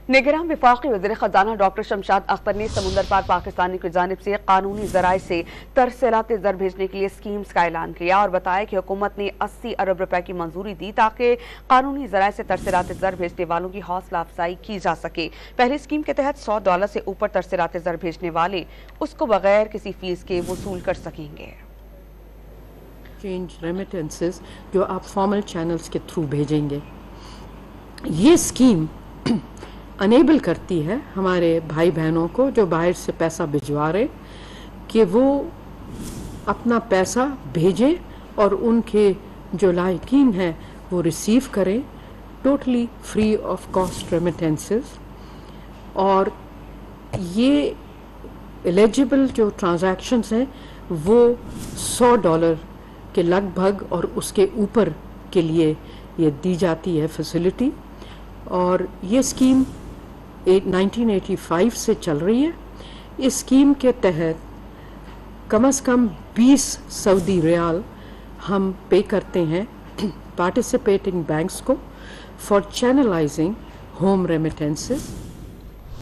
निगरान वफाकी वज़ीर ख़जाना डॉक्टर शमशाद अख्तर ने समुंदर पार पाकिस्तानी की जानिब से कानूनी ज़राए से तरसेलात ज़र भेजने के लिए स्कीम्स का ऐलान किया और बताया कि हुकूमत ने 80 अरब रुपए की मंजूरी दी ताकि कानूनी ज़राए से तरसेलात ज़र भेजने वालों की हौसला अफजाई की जा सके। पहली स्कीम के तहत $100 से ऊपर तरसेलात ज़र भेजने वाले उसको बगैर किसी फीस के वसूल कर सकेंगे। चेंज रेमिटेंसेस जो आप फॉर्मल चैनल्स के थ्रू भेजेंगे, ये स्कीम अनेबल करती है हमारे भाई बहनों को जो बाहर से पैसा भिजवा रहे कि वो अपना पैसा भेजें और उनके जो लायकीन हैं वो रिसीव करें, totally free of cost remittances. और ये एलिजिबल जो ट्रांजैक्शंस हैं वो $100 के लगभग और उसके ऊपर के लिए ये दी जाती है फैसिलिटी। और ये स्कीम 1985 से चल रही है। इस स्कीम के तहत कम से कम 20 सऊदी रियाल हम पे करते हैं पार्टिसिपेटिंग बैंक्स को फॉर चैनलाइजिंग होम रेमिटेंसेस।